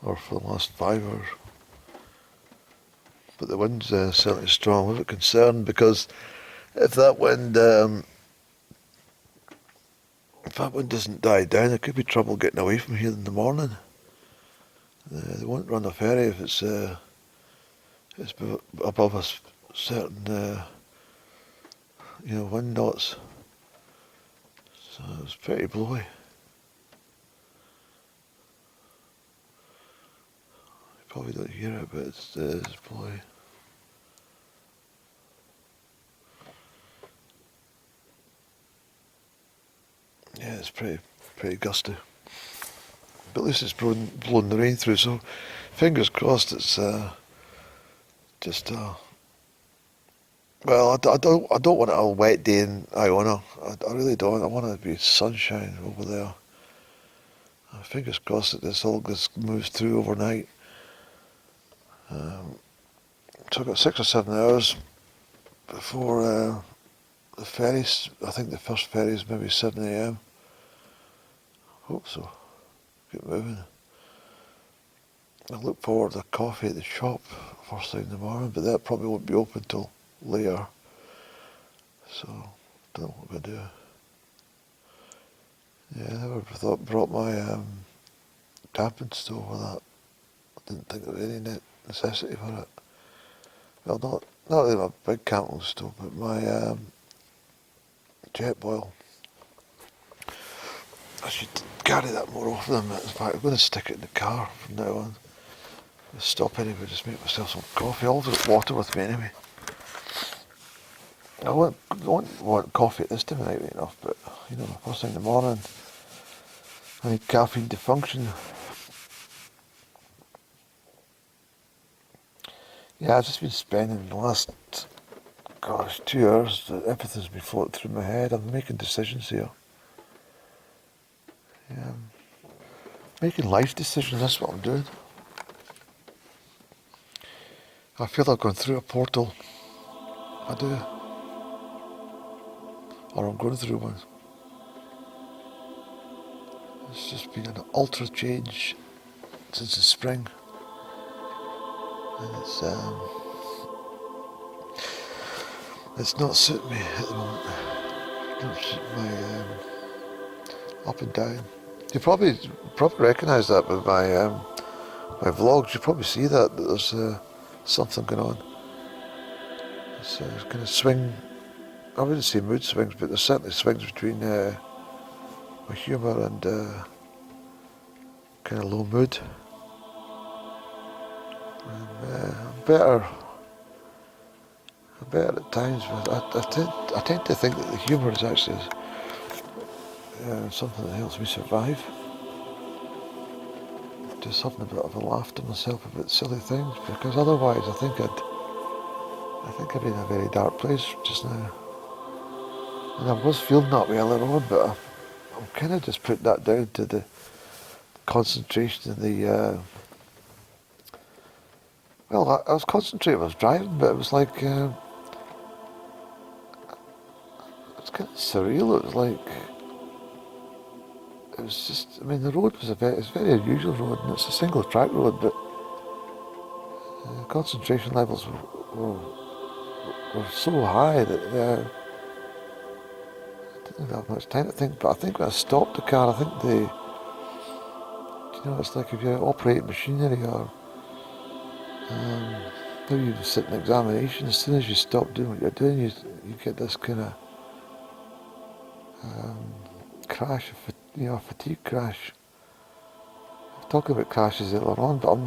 or for the last 5 hours. But the wind's certainly strong. I'm a bit concerned because if that wind doesn't die down, there could be trouble getting away from here in the morning. They won't run a ferry if it's above a certain wind knots. So it's pretty blowy. You probably don't hear it, but it's blowy. Yeah, it's pretty gusty. But at least it's blown the rain through, so fingers crossed it's just well, I don't want it a wet day in Iona. I really don't. I want it to be sunshine over there. Fingers crossed that this all just moves through overnight. So I've got 6 or 7 hours before the ferries. I think the first ferry is maybe 7 a.m. Hope so. Get moving. I look forward to coffee at the shop first thing in the morning, but that probably won't be open till later. So, don't know what I'm going to do. Yeah, I never brought my camping stove with that. I didn't think there was any necessity for it. Well, not really my big camping stove, but my jet boil. I should carry that more often. In fact, I'm going to stick it in the car from now on. Just stop anyway, just make myself some coffee. I'll have water with me anyway. I won't want coffee at this time of night right enough, but first thing in the morning, I need caffeine to function. Yeah, I've just been spending the last 2 hours, everything's been floating through my head. I'm making decisions here. Yeah, making life decisions, that's what I'm doing. I feel I've gone through a portal. I do. Or I'm going through one. It's just been an ultra change since the spring. And it's not suiting me at the moment. It's not suiting my up and down. You probably recognise that with my vlogs. You probably see that there's something going on. It's kind of swing. I wouldn't say mood swings, but there's certainly swings between my humour and kind of low mood. And, I'm better at times, but I tend to think that the humour is actually something that helps me survive. Just having a bit of a laugh to myself about silly things, because otherwise I think I'd be in a very dark place just now. And I was feeling that way earlier on, but I'm kind of just putting that down to the concentration and the well, I was concentrating when I was driving, but it was like it was kind of surreal. It was like the road was it's a very unusual road, and it's a single track road, but concentration levels were so high that I didn't have much time to think. But I think when I stopped the car, I think it's like if you're operating machinery or maybe you sit in examination, as soon as you stop doing what you're doing, you get this kind of crash, fatigue crash. I was talking about crashes earlier on, but I'm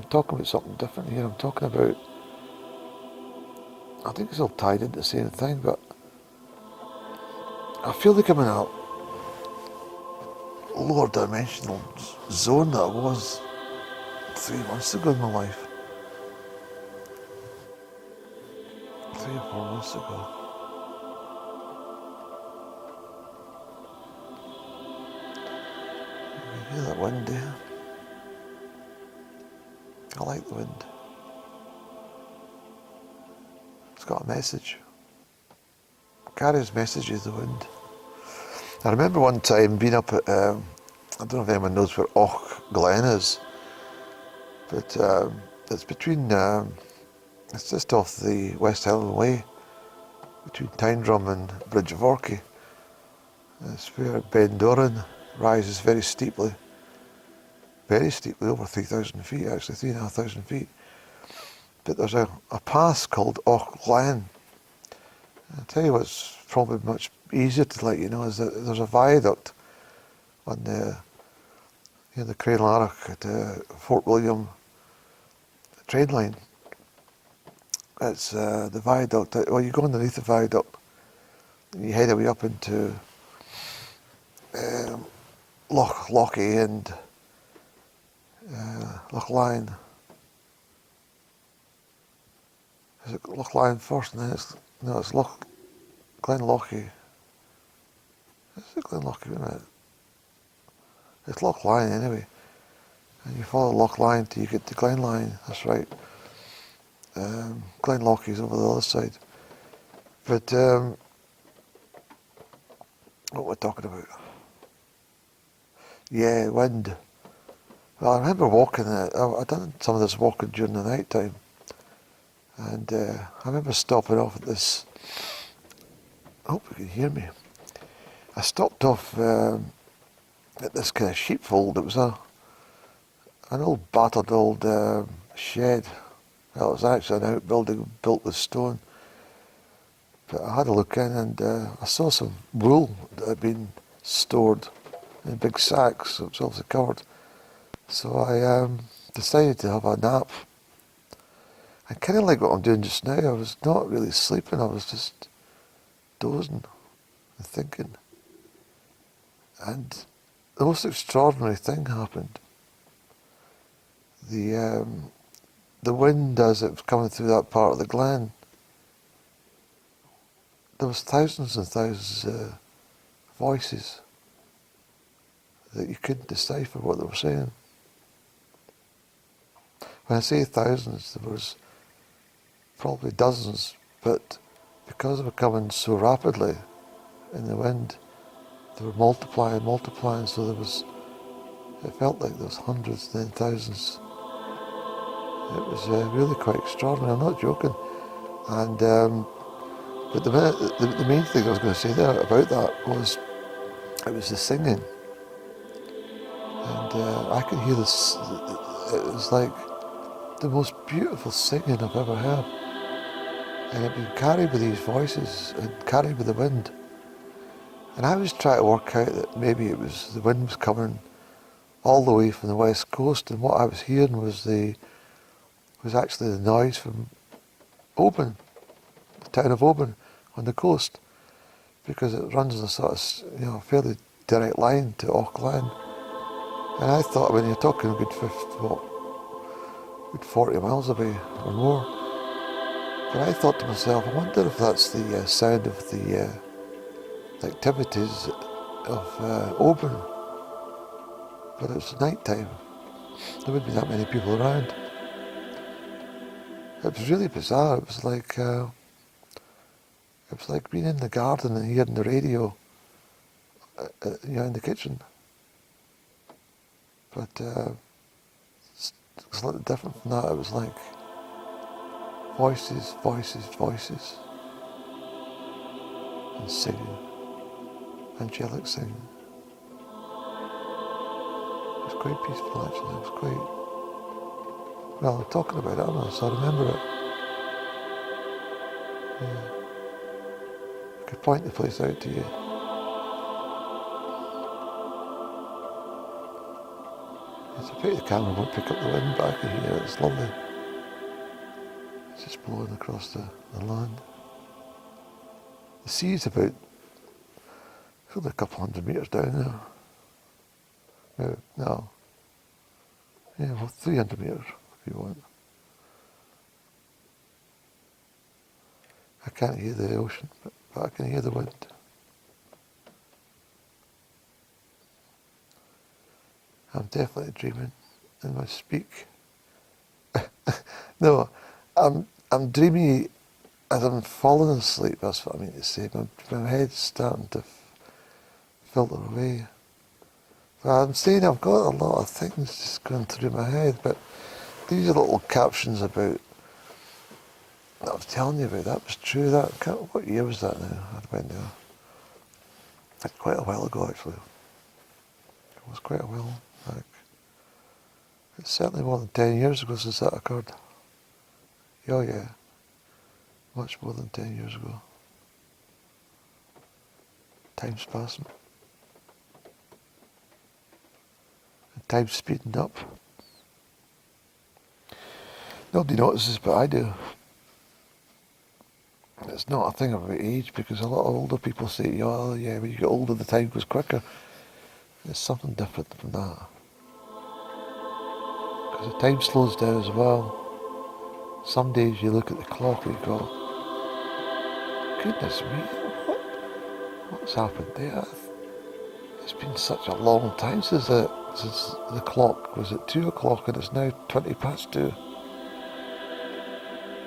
talking about something different here. I'm talking about, I think it's all tied into the same thing, but I feel like I'm in a lower dimensional zone that I was 3 months ago in my life. 3 or 4 months ago. You hear that wind there? I like the wind. It's got a message. It carries messages, the wind. I remember one time being up at, I don't know if anyone knows where Auch Glen is. But it's between, it's just off the West Highland Way, between Tyndrum and Bridge of Orchy. It's where Ben Doran rises very steeply, over 3,000 feet, actually 3,500 feet. But there's a pass called Auch Glen. I'll tell you what's probably much easier to let you know is that there's a viaduct on the Crieff at Fort William train line. It's the viaduct. Well, you go underneath the viaduct, and you head away up into Lochie and Loch Lyon. Is it Loch Lyon first, and then it's Loch Glen Lochie. Is it Glen Lochie? Wait a minute. It's Loch Lyon anyway. And you follow Loch Lyon till you get to Glen Lyon. That's right. Glen Lochie is over the other side. But what we're talking about? Yeah, wind. Well, I remember walking. I'd done some of this walking during the night time. And I remember stopping off at this. I hope you can hear me. I stopped off at this kind of sheepfold. It was an old battered old shed. Well, it was actually an outbuilding built with stone. But I had a look in and I saw some wool that had been stored in big sacks. It was obviously covered. So I decided to have a nap. And kind of like what I'm doing just now, I was not really sleeping, I was just dozing and thinking. And the most extraordinary thing happened. The wind, as it was coming through that part of the glen, there was thousands and thousands of voices that you couldn't decipher what they were saying. When I say thousands, there was probably dozens, but because they were coming so rapidly in the wind, they were multiplying, so it felt like there was hundreds, then thousands. It was really quite extraordinary, I'm not joking. And but the main thing I was going to say there about that was, it was the singing. And I could hear this, it was like the most beautiful singing I've ever heard. And it had been carried with these voices and carried with the wind. And I was trying to work out that maybe it was the wind was coming all the way from the west coast, and what I was hearing was actually the noise from Oban, the town of Oban on the coast, because it runs on a sort of fairly direct line to Auch Glen. And I thought, when you're talking a good 40 miles away or more, but I thought to myself, I wonder if that's the sound of the activities of Oban. But it was night time. There wouldn't be that many people around. It was really bizarre. It was like being in the garden and hearing the radio, in the kitchen. But it's slightly different from that. It was like voices, and singing, Angelic singing. It was quite peaceful actually. It was quite, well, I'm talking about it, so I remember it. Yeah. I could point the place out to you. It's a pity the camera won't pick up the wind, but I can hear it. It's lovely. It's just blowing across the land. The sea's about, a couple hundred metres down there. No. Yeah, well, 300 metres if you want. I can't hear the ocean, but I can hear the wind. I'm definitely dreaming in my speak. No, I'm dreamy as I'm falling asleep, that's what I mean to say. My head's starting to filter away. But I'm saying I've got a lot of things just going through my head, but these are little captions about, that I was telling you about, that was true, what year was that now? I went there. It's quite a while ago actually. It was quite a while back. It's certainly more than 10 years ago since that occurred. Oh yeah, much more than 10 years ago. Time's passing. And time's speeding up. Nobody notices, but I do. It's not a thing about age, because a lot of older people say, oh yeah, when you get older the time goes quicker. There's something different from that. Because the time slows down as well. Some days you look at the clock and you go, goodness me, what's happened there? It's been such a long time since the clock was at 2 o'clock and it's now 20 past 2.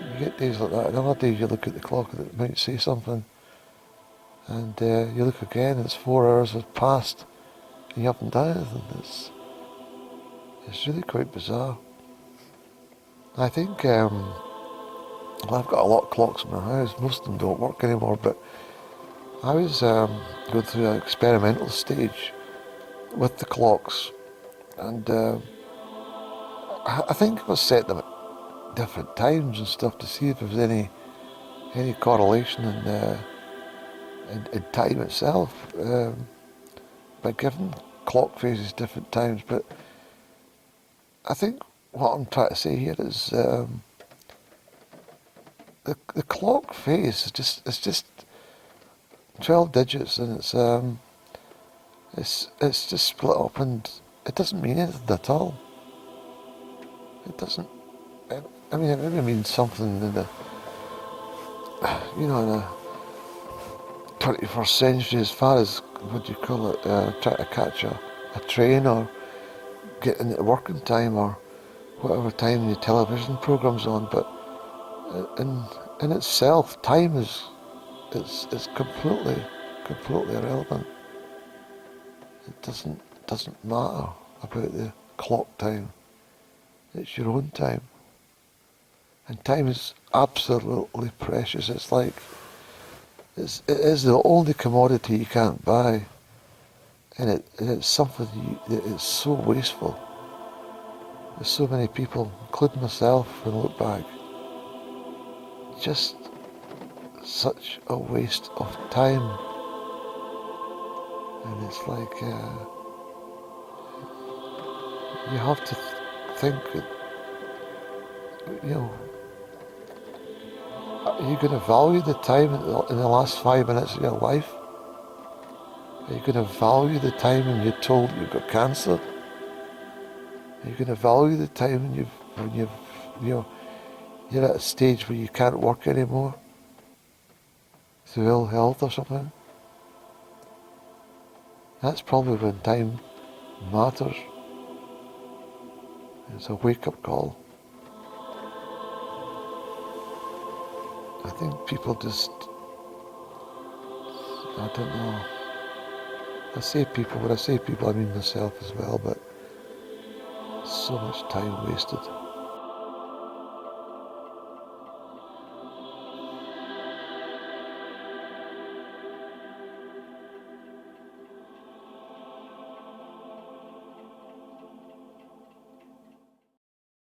You get days like that, and other days you look at the clock and it might say something, and you look again and it's 4 hours have passed and you haven't done anything. It's really quite bizarre. I think, well, I've got a lot of clocks in my house. Most of them don't work anymore, but I was going through an experimental stage with the clocks, and I think I was set them at different times and stuff to see if there was any correlation in time itself, by giving clock phases different times. But I think what I'm trying to say here is the clock phase is just 12 digits, and it's just split up, and it doesn't mean anything at all. It doesn't. I mean, it maybe means something in the, in the 21st century, as far as, what do you call it, trying to catch a train or get into working time or whatever time the television program's on. But in itself, time is completely irrelevant. It doesn't matter about the clock time. It's your own time. And time is absolutely precious. It's like, it is the only commodity you can't buy. And it's something that is so wasteful. There's so many people, including myself, when I look back, just such a waste of time. And it's like, you have to think that, are you going to value the time in the last 5 minutes of your life? Are you going to value the time when you're told you've got cancer? Are you going to value the time when you're at a stage where you can't work anymore through ill health or something? That's probably when time matters. It's a wake-up call. I think people just, I don't know. I say people, when I say people I mean myself as well, but so much time wasted.